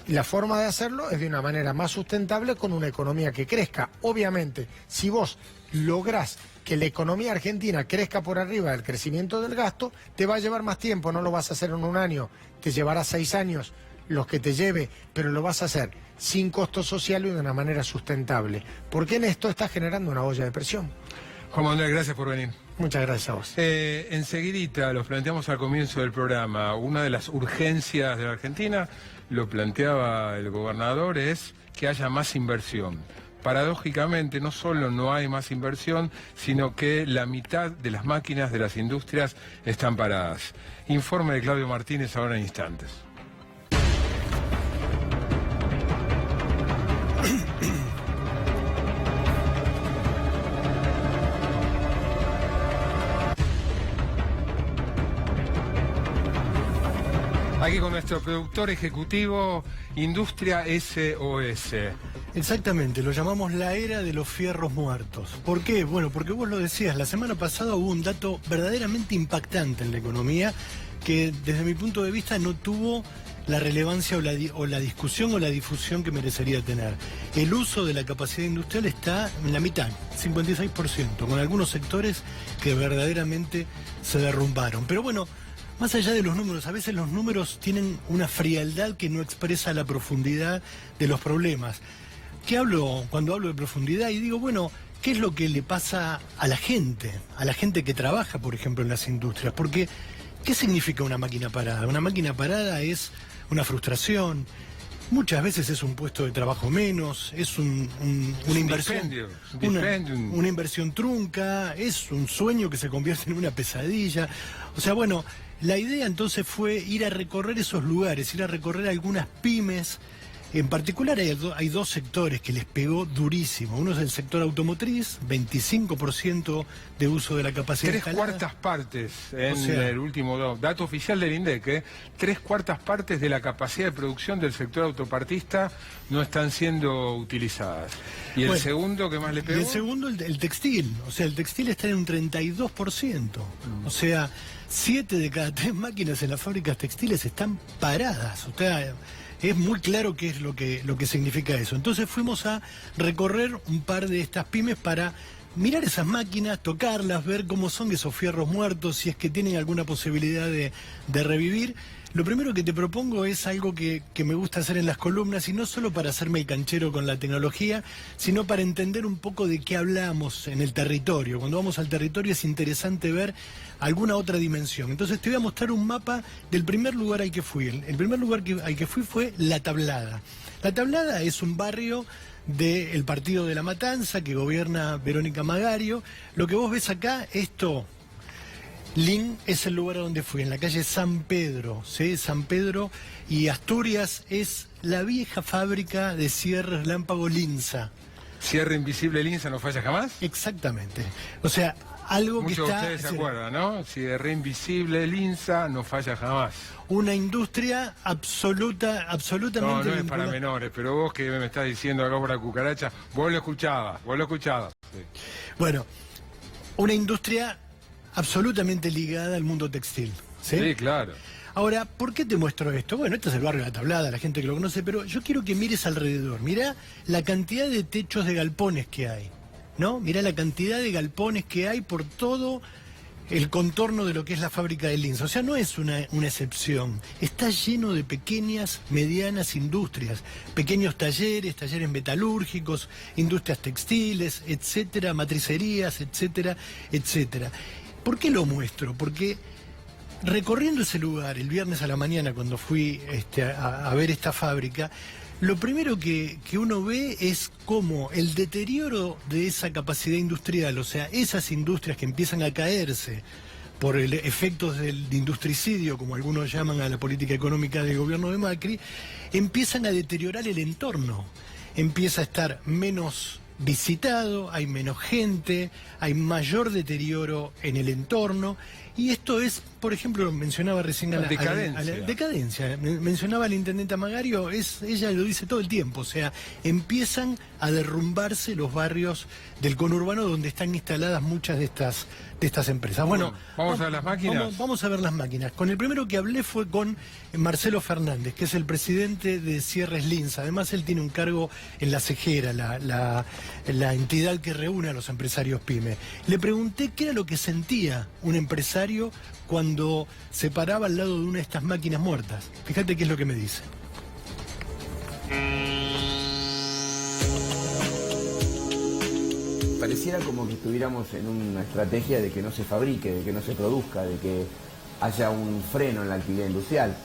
la forma de hacerlo es de una manera más sustentable, con una economía que crezca. Obviamente, si vos lográs que la economía argentina crezca por arriba del crecimiento del gasto, te va a llevar más tiempo, no lo vas a hacer en un año, te llevará 6 años los que te lleve, pero lo vas a hacer sin costo social y de una manera sustentable. Porque en esto está generando una olla de presión. Juan Manuel, gracias por venir. Muchas gracias a vos. Enseguidita, los planteamos al comienzo del programa, una de las urgencias de la Argentina, lo planteaba el gobernador, es que haya más inversión. Paradójicamente, no solo no hay más inversión, sino que la mitad de las máquinas de las industrias están paradas. Informe de Claudio Martínez ahora en instantes. Aquí con nuestro productor ejecutivo, Industria SOS. Exactamente, lo llamamos la era de los fierros muertos. ¿Por qué? Bueno, porque vos lo decías, la semana pasada hubo un dato verdaderamente impactante en la economía que desde mi punto de vista no tuvo la relevancia o la discusión o la difusión que merecería tener. El uso de la capacidad industrial está en la mitad, 56%, con algunos sectores que verdaderamente se derrumbaron. Pero bueno, más allá de los números, a veces los números tienen una frialdad que no expresa la profundidad de los problemas. cuando hablo de profundidad y digo, bueno, ¿qué es lo que le pasa a la gente que trabaja, por ejemplo, en las industrias? Porque, ¿qué significa una máquina parada? Una máquina parada es una frustración, muchas veces es un puesto de trabajo menos, es una inversión, una inversión trunca, es un sueño que se convierte en una pesadilla. O sea, bueno, la idea entonces fue ir a recorrer esos lugares, ir a recorrer algunas pymes. En particular hay dos sectores que les pegó durísimo. Uno es el sector automotriz, 25% de uso de la capacidad instalada. 3/4 partes en el último dato oficial del INDEC, 3/4 partes de la capacidad de producción del sector autopartista no están siendo utilizadas. ¿Y el segundo que más le pegó? Y el segundo, el textil. O sea, el textil está en un 32%. O sea, 7 de cada 3 máquinas en las fábricas textiles están paradas. O sea, es muy claro qué es lo que significa eso. Entonces fuimos a recorrer un par de estas pymes para mirar esas máquinas, tocarlas, ver cómo son esos fierros muertos, si es que tienen alguna posibilidad de revivir. Lo primero que te propongo es algo que me gusta hacer en las columnas, y no solo para hacerme el canchero con la tecnología, sino para entender un poco de qué hablamos en el territorio. Cuando vamos al territorio es interesante ver alguna otra dimensión. Entonces te voy a mostrar un mapa del primer lugar al que fui. El primer lugar al que fui fue La Tablada. La Tablada es un barrio del Partido de la Matanza que gobierna Verónica Magario. Lo que vos ves acá, Lin es el lugar a donde fui, en la calle San Pedro, ¿sí? San Pedro, y Asturias es la vieja fábrica de cierre relámpago Linsa. ¿Cierre invisible Linsa no falla jamás? Exactamente. O sea, algo muchos que está... de ustedes se acuerdan, ¿no? Cierre invisible Linsa no falla jamás. Una industria absolutamente... No es para menores, pero vos que me estás diciendo acá por la cucaracha, vos lo escuchabas. Sí. Bueno, una industria absolutamente ligada al mundo textil. Sí, claro. Ahora, ¿por qué te muestro esto? Bueno, este es el barrio de La Tablada, la gente que lo conoce, pero yo quiero que mires alrededor. Mirá la cantidad de techos de galpones que hay, ¿no? Mirá la cantidad de galpones que hay por todo el contorno de lo que es la fábrica de Linsa. O sea, no es una excepción. Está lleno de pequeñas, medianas industrias, pequeños talleres metalúrgicos, industrias textiles, etcétera, matricerías, etcétera, etcétera. ¿Por qué lo muestro? Porque recorriendo ese lugar el viernes a la mañana cuando fui a ver esta fábrica, lo primero que uno ve es cómo el deterioro de esa capacidad industrial, o sea, esas industrias que empiezan a caerse por efectos del industricidio, como algunos llaman a la política económica del gobierno de Macri, empiezan a deteriorar el entorno. Empieza a estar menos visitado, hay menos gente, hay mayor deterioro en el entorno, y esto es, por ejemplo, mencionaba recién a la decadencia, mencionaba al intendente Magario, ella lo dice todo el tiempo, o sea, empiezan a derrumbarse los barrios del conurbano donde están instaladas muchas de estas empresas. Bueno, vamos a ver las máquinas. Vamos a ver las máquinas. Con el primero que hablé fue con Marcelo Fernández, que es el presidente de Cierres Linsa. Además, él tiene un cargo en la CEGERA, la entidad que reúne a los empresarios PYME. Le pregunté qué era lo que sentía un empresario cuando se paraba al lado de una de estas máquinas muertas. Fíjate qué es lo que me dice. Pareciera como que estuviéramos en una estrategia de que no se fabrique, de que no se produzca, de que haya un freno en la actividad industrial.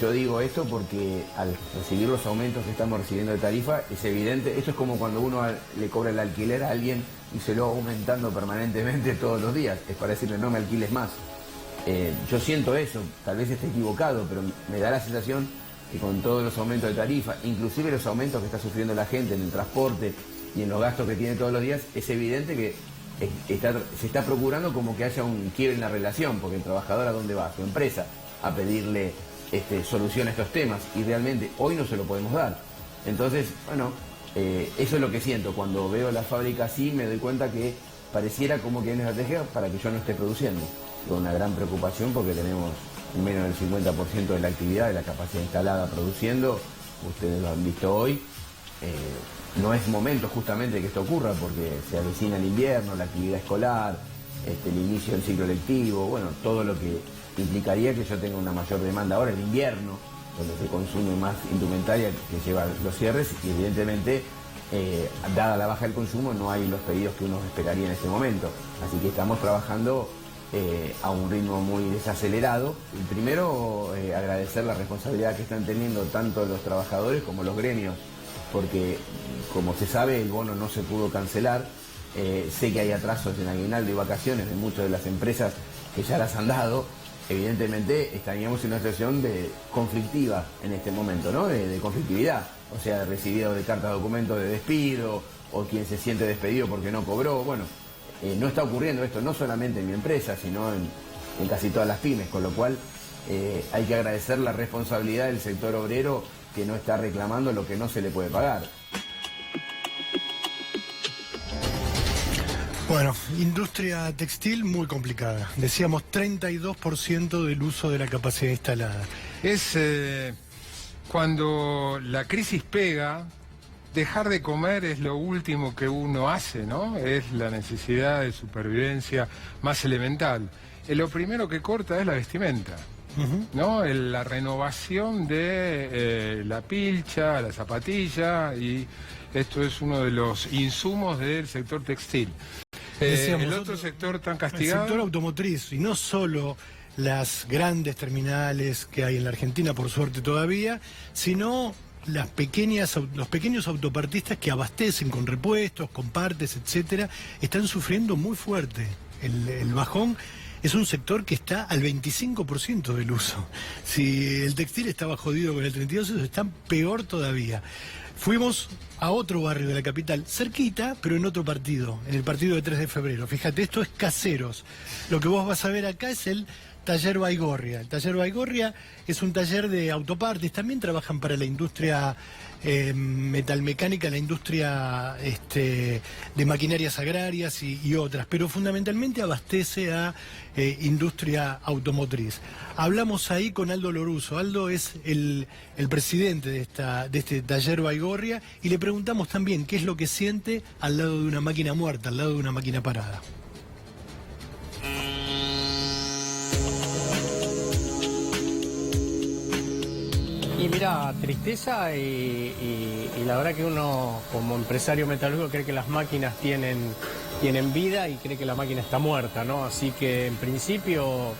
Yo digo esto porque al recibir los aumentos que estamos recibiendo de tarifa, es evidente, esto es como cuando uno le cobra el alquiler a alguien y se lo va aumentando permanentemente todos los días, es para decirle no me alquiles más. Yo siento eso, tal vez esté equivocado, pero me da la sensación que con todos los aumentos de tarifa, inclusive los aumentos que está sufriendo la gente en el transporte y en los gastos que tiene todos los días, es evidente que se está procurando como que haya un quiebre en la relación, porque el trabajador ¿a dónde va? A su empresa, a pedirle solución a estos temas, y realmente hoy no se lo podemos dar. Entonces, bueno, eso es lo que siento. Cuando veo la fábrica así, me doy cuenta que pareciera como que hay una estrategia para que yo no esté produciendo. Con una gran preocupación porque tenemos menos del 50% de la actividad, de la capacidad instalada produciendo. Ustedes lo han visto hoy. No es momento justamente que esto ocurra porque se avecina el invierno, la actividad escolar, el inicio del ciclo lectivo, bueno, todo lo que implicaría que yo tenga una mayor demanda ahora en invierno, donde se consume más indumentaria que lleva los cierres, y evidentemente dada la baja del consumo, no hay los pedidos que uno esperaría en ese momento. Así que estamos trabajando a un ritmo muy desacelerado. Y primero, agradecer la responsabilidad que están teniendo tanto los trabajadores como los gremios, porque, como se sabe, el bono no se pudo cancelar. Sé que hay atrasos en aguinaldo y vacaciones de muchas de las empresas que ya las han dado. Evidentemente estaríamos en una situación conflictiva en este momento, ¿no? De conflictividad. O sea, recibido de cartas de documentos de despido, o quien se siente despedido porque no cobró. Bueno, no está ocurriendo esto no solamente en mi empresa, sino en casi todas las pymes, con lo cual hay que agradecer la responsabilidad del sector obrero, que no está reclamando lo que no se le puede pagar. Bueno, industria textil muy complicada. Decíamos 32% del uso de la capacidad instalada. Es cuando la crisis pega, dejar de comer es lo último que uno hace, ¿no? Es la necesidad de supervivencia más elemental. Lo primero que corta es la vestimenta, ¿no? La renovación de la pilcha, la zapatilla, y esto es uno de los insumos del sector textil. El otro sector tan castigado... El sector automotriz, y no solo las grandes terminales que hay en la Argentina, por suerte todavía, sino los pequeños autopartistas que abastecen con repuestos, con partes, etcétera, están sufriendo muy fuerte. El bajón es un sector que está al 25% del uso. Si el textil estaba jodido con el 32%, ellos están peor todavía. Fuimos a otro barrio de la capital, cerquita, pero en otro partido, en el partido de 3 de febrero. Fíjate, esto es Caseros. Lo que vos vas a ver acá es el Taller Baigorria. El Taller Baigorria es un taller de autopartes, también trabajan para la industria metalmecánica, la industria de maquinarias agrarias y otras, pero fundamentalmente abastece a industria automotriz. Hablamos ahí con Aldo Loruso. Aldo es el presidente de este Taller Baigorria, y le preguntamos también qué es lo que siente al lado de una máquina muerta, al lado de una máquina parada. Y mira, tristeza y la verdad que uno como empresario metalúrgico cree que las máquinas tienen vida y cree que la máquina está muerta, ¿no? Así que en principio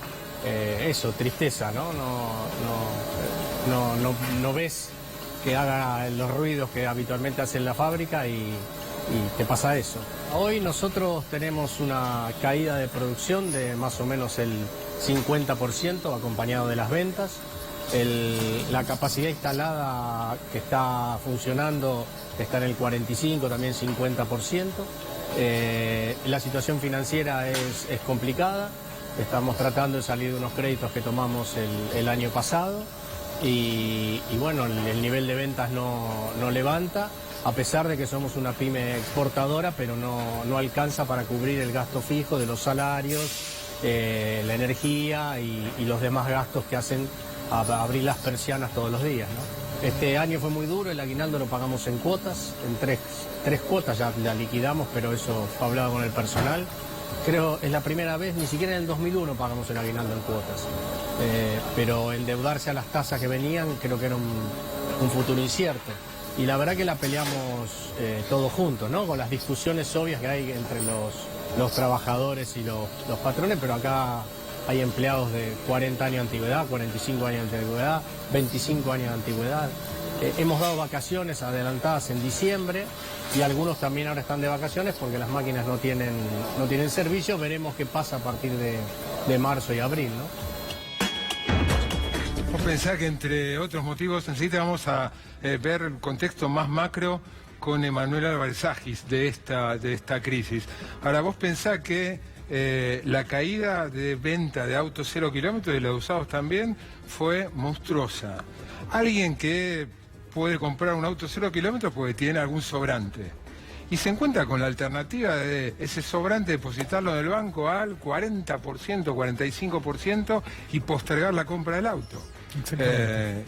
eso, tristeza, ¿no? No ves que haga los ruidos que habitualmente hace en la fábrica y te pasa eso. Hoy nosotros tenemos una caída de producción de más o menos el 50%, acompañado de las ventas. La capacidad instalada que está funcionando está en el 45%, también 50%. La situación financiera es complicada. Estamos tratando de salir de unos créditos que tomamos el año pasado y bueno, el nivel de ventas no levanta, a pesar de que somos una pyme exportadora, pero no alcanza para cubrir el gasto fijo de los salarios, la energía y los demás gastos que hacen a abrir las persianas todos los días, ¿no? Este año fue muy duro, el aguinaldo lo pagamos en cuotas, en tres cuotas ya la liquidamos, pero eso hablaba con el personal. Creo es la primera vez, ni siquiera en el 2001 pagamos el aguinaldo en cuotas. Pero endeudarse a las tasas que venían creo que era un futuro incierto. Y la verdad que la peleamos todos juntos, ¿no? Con las discusiones obvias que hay entre los trabajadores y los patrones, pero acá hay empleados de 40 años de antigüedad, 45 años de antigüedad, 25 años de antigüedad. Hemos dado vacaciones adelantadas en diciembre y algunos también ahora están de vacaciones porque las máquinas no tienen servicio. Veremos qué pasa a partir de marzo y abril, ¿no? Vos pensás que entre otros motivos, enseguida vamos a ver el contexto más macro con Emanuel Álvarez Agis de esta crisis. Ahora, vos pensás que la caída de venta de autos 0 kilómetros y los usados también fue monstruosa. Alguien que puede comprar un auto 0 kilómetros porque tiene algún sobrante y se encuentra con la alternativa de ese sobrante depositarlo en el banco al 40%, 45% y postergar la compra del auto.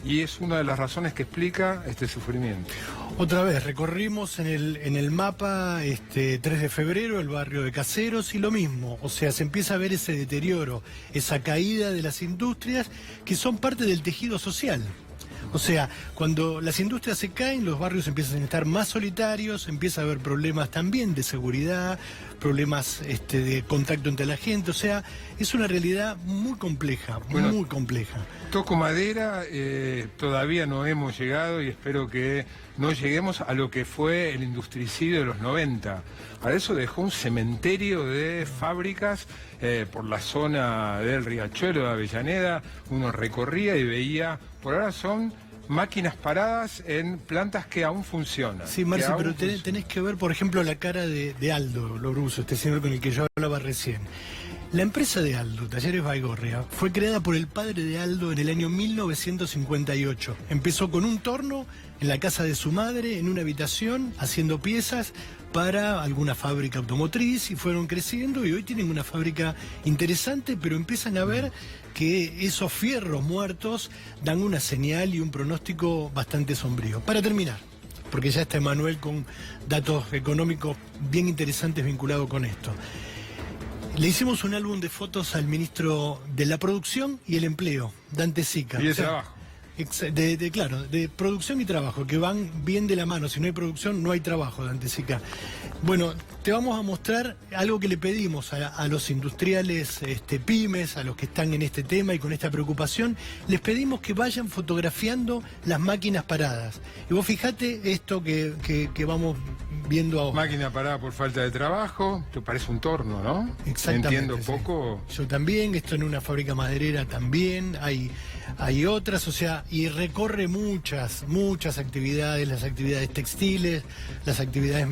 Y es una de las razones que explica este sufrimiento. Otra vez, recorrimos en el mapa 3 de febrero, el barrio de Caseros, y lo mismo. O sea, se empieza a ver ese deterioro, esa caída de las industrias que son parte del tejido social. O sea, cuando las industrias se caen, los barrios empiezan a estar más solitarios, empieza a haber problemas también de seguridad, problemas de contacto entre la gente. O sea, es una realidad muy compleja, Bueno, muy compleja. Toco madera, todavía no hemos llegado y espero que no lleguemos a lo que fue el industricidio de los 90. Para eso dejó un cementerio de fábricas por la zona del Riachuelo de Avellaneda. Uno recorría y veía, por ahora son máquinas paradas en plantas que aún funcionan. Sí, Marce, pero tenés que ver, por ejemplo, la cara de Aldo Lobruso, este señor con el que yo hablaba recién. La empresa de Aldo, Talleres Baigorria, fue creada por el padre de Aldo en el año 1958. Empezó con un torno en la casa de su madre, en una habitación, haciendo piezas para alguna fábrica automotriz, y fueron creciendo y hoy tienen una fábrica interesante, pero empiezan a ver que esos fierros muertos dan una señal y un pronóstico bastante sombrío. Para terminar, porque ya está Emanuel con datos económicos bien interesantes vinculados con esto. Le hicimos un álbum de fotos al ministro de la Producción y el Empleo, Dante Sica. Y el trabajo. Claro, de producción y trabajo, que van bien de la mano. Si no hay producción, no hay trabajo, Dante Sica. Bueno, te vamos a mostrar algo que le pedimos a los industriales pymes, a los que están en este tema y con esta preocupación. Les pedimos que vayan fotografiando las máquinas paradas. Y vos fijate esto que vamos viendo ahora. Máquina parada por falta de trabajo, te parece un torno, ¿no? Exactamente. Entiendo sí. poco. Yo también, esto en una fábrica maderera también, hay otras, o sea, y recorre muchas actividades, las actividades textiles, las actividades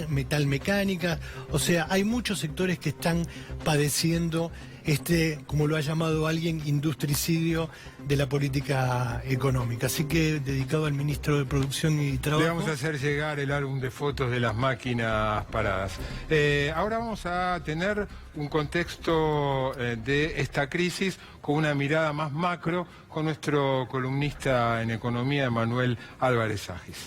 metalmecánicas, o sea, hay muchos sectores que están padeciendo como lo ha llamado alguien, industricidio de la política económica. Así que, dedicado al ministro de Producción y Trabajo. Le vamos a hacer llegar el álbum de fotos de las máquinas paradas. Ahora vamos a tener un contexto de esta crisis con una mirada más macro con nuestro columnista en economía, Emanuel Álvarez Agis.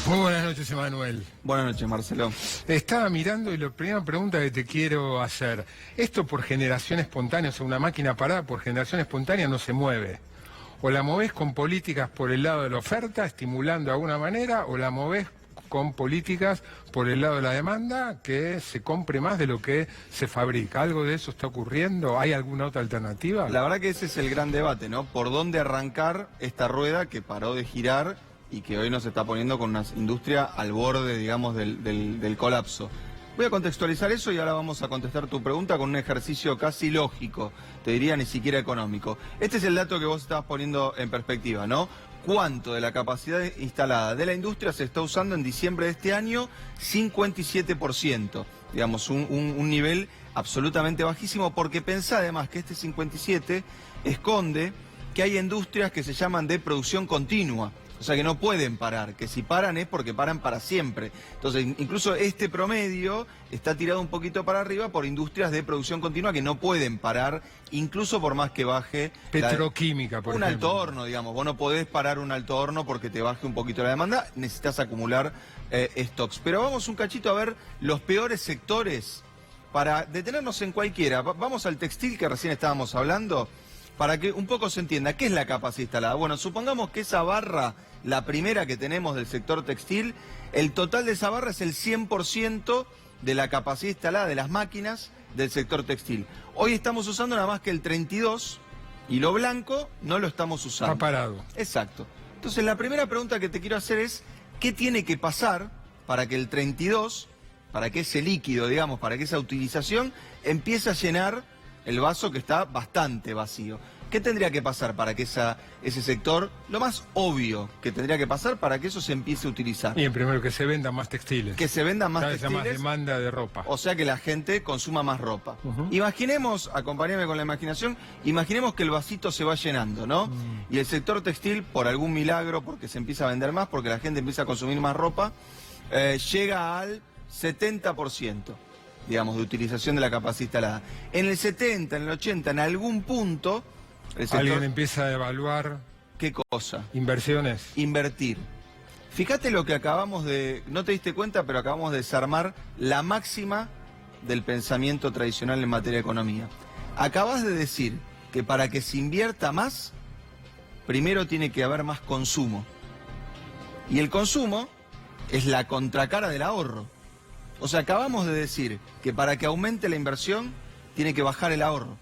Muy buenas noches, Emanuel. Buenas noches, Marcelo. Estaba mirando y la primera pregunta que te quiero hacer, esto por generación espontánea, o sea, una máquina parada por generación espontánea no se mueve. O la movés con políticas por el lado de la oferta, estimulando de alguna manera, o la movés con políticas por el lado de la demanda, que se compre más de lo que se fabrica. ¿Algo de eso está ocurriendo? ¿Hay alguna otra alternativa? La verdad que ese es el gran debate, ¿no? ¿Por dónde arrancar esta rueda que paró de girar y que hoy nos está poniendo con una industria al borde, digamos, del colapso? Voy a contextualizar eso y ahora vamos a contestar tu pregunta con un ejercicio casi lógico, te diría ni siquiera económico. Este es el dato que vos estabas poniendo en perspectiva, ¿no? ¿Cuánto de la capacidad instalada de la industria se está usando en diciembre de este año? 57%, digamos, un nivel absolutamente bajísimo, porque pensá además que este 57 esconde que hay industrias que se llaman de producción continua. O sea, que no pueden parar, que si paran es porque paran para siempre. Entonces, incluso este promedio está tirado un poquito para arriba por industrias de producción continua que no pueden parar, incluso por más que baje... Petroquímica, por ejemplo. Un alto horno, digamos. Vos no podés parar un alto horno porque te baje un poquito la demanda, necesitas acumular stocks. Pero vamos un cachito a ver los peores sectores para detenernos en cualquiera. Vamos al textil que recién estábamos hablando, para que un poco se entienda qué es la capacidad instalada. Bueno, supongamos que esa barra, la primera que tenemos del sector textil, el total de esa barra es el 100% de la capacidad instalada de las máquinas del sector textil. Hoy estamos usando nada más que el 32% y lo blanco no lo estamos usando. Está parado. Exacto. Entonces la primera pregunta que te quiero hacer es, ¿qué tiene que pasar para que el 32%, para que ese líquido, digamos, para que esa utilización empiece a llenar el vaso que está bastante vacío? ¿Qué tendría que pasar para que ese sector, lo más obvio que tendría que pasar para que eso se empiece a utilizar? Y en primero que se vendan más textiles. Que se vendan más Haya textiles. más demanda de ropa. O sea que la gente consuma más ropa. Imaginemos, acompáñame con la imaginación, imaginemos que el vasito se va llenando, ¿no? Y el sector textil, por algún milagro, porque se empieza a vender más, porque la gente empieza a consumir más ropa, llega al 70%. Digamos, de utilización de la capacidad instalada. En el 70, en el 80, en algún punto, el sector... Alguien empieza a evaluar... ¿Qué cosa? Inversiones. Invertir. Fíjate lo que acabamos de, no te diste cuenta, pero acabamos de desarmar la máxima del pensamiento tradicional en materia de economía. Acabas de decir que para que se invierta más, primero tiene que haber más consumo. Y el consumo es la contracara del ahorro. O sea, acabamos de decir que para que aumente la inversión, tiene que bajar el ahorro.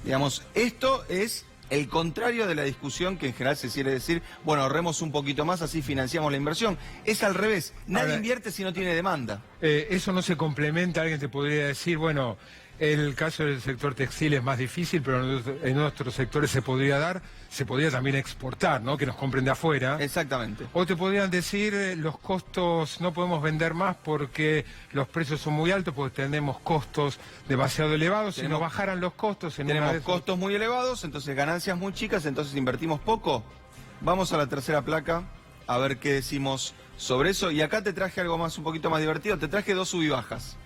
Digamos, esto es el contrario de la discusión que en general se quiere decir, bueno, ahorremos un poquito más, así financiamos la inversión. Es al revés, nadie invierte si no tiene demanda. Eso no se complementa, alguien te podría decir, bueno, el caso del sector textil es más difícil, pero en otros sectores se podría también exportar, ¿no? Que nos compren de afuera. Exactamente. O te podrían decir, los costos, no podemos vender más porque los precios son muy altos, porque tenemos costos demasiado elevados. Si nos bajaran los costos... Tenemos costos muy elevados, entonces ganancias muy chicas, entonces invertimos poco. Vamos a la tercera placa a ver qué decimos sobre eso. Y acá te traje algo más, un poquito más divertido. Te traje 2 sub y bajas.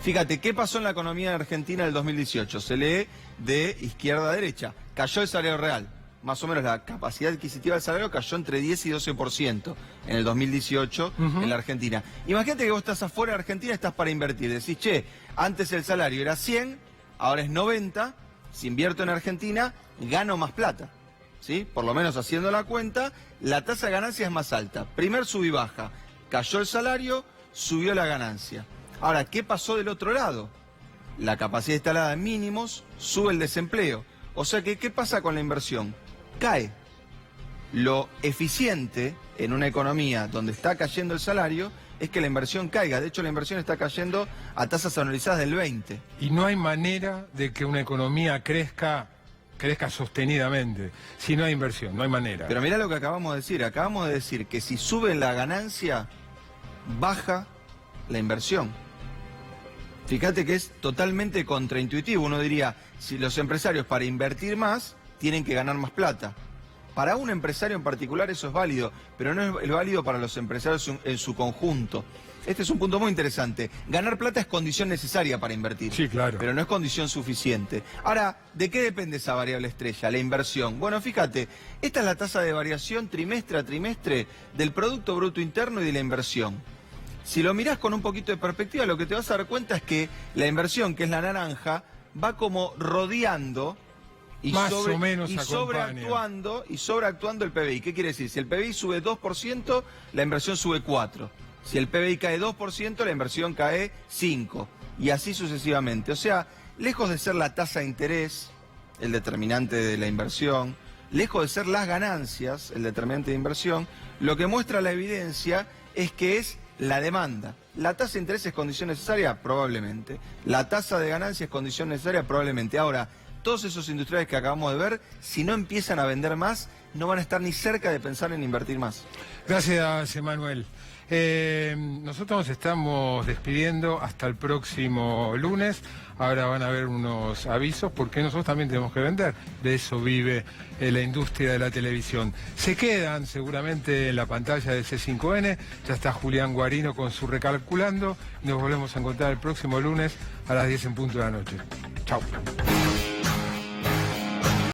Fíjate, ¿qué pasó en la economía de Argentina del 2018? Se lee de izquierda a derecha. Cayó el salario real. Más o menos la capacidad adquisitiva del salario cayó entre 10 y 12% en el 2018 en la Argentina. Imagínate que vos estás afuera de Argentina, estás para invertir. Decís, che, antes el salario era 100, ahora es 90. Si invierto en Argentina, gano más plata. ¿Sí? Por lo menos haciendo la cuenta, la tasa de ganancia es más alta. Primer sub y baja. Cayó el salario, subió la ganancia. Ahora, ¿qué pasó del otro lado? La capacidad instalada en mínimos, sube el desempleo. O sea que, ¿qué pasa con la inversión? Cae. Lo eficiente en una economía donde está cayendo el salario es que la inversión caiga. De hecho, la inversión está cayendo a tasas anualizadas del 20%. Y no hay manera de que una economía crezca sostenidamente si no hay inversión, no hay manera. Pero mirá lo que acabamos de decir. Acabamos de decir que si sube la ganancia, baja la inversión. Fíjate que es totalmente contraintuitivo. Uno diría, si los empresarios para invertir más tienen que ganar más plata. Para un empresario en particular eso es válido, pero no es válido para los empresarios en su conjunto. Este es un punto muy interesante. Ganar plata es condición necesaria para invertir. Sí, claro. Pero no es condición suficiente. Ahora, ¿de qué depende esa variable estrella? La inversión. Bueno, fíjate, esta es la tasa de variación trimestre a trimestre del Producto Bruto Interno y de la inversión. Si lo mirás con un poquito de perspectiva, lo que te vas a dar cuenta es que la inversión, que es la naranja, va como rodeando y sobreactuando el PBI. ¿Qué quiere decir? Si el PBI sube 2%, la inversión sube 4%. Si el PBI cae 2%, la inversión cae 5%. Y así sucesivamente. O sea, lejos de ser la tasa de interés, el determinante de la inversión, lejos de ser las ganancias, el determinante de inversión, lo que muestra la evidencia es que es la demanda. ¿La tasa de interés es condición necesaria? Probablemente. ¿La tasa de ganancia es condición necesaria? Probablemente. Ahora, todos esos industriales que acabamos de ver, si no empiezan a vender más, no van a estar ni cerca de pensar en invertir más. Gracias, Emanuel. Nosotros nos estamos despidiendo hasta el próximo lunes. Ahora van a haber unos avisos porque nosotros también tenemos que vender. De eso vive la industria de la televisión. Se quedan seguramente en la pantalla de C5N. Ya está Julián Guarino con su Recalculando. Nos volvemos a encontrar el próximo lunes a las 10 en punto de la noche. Chau.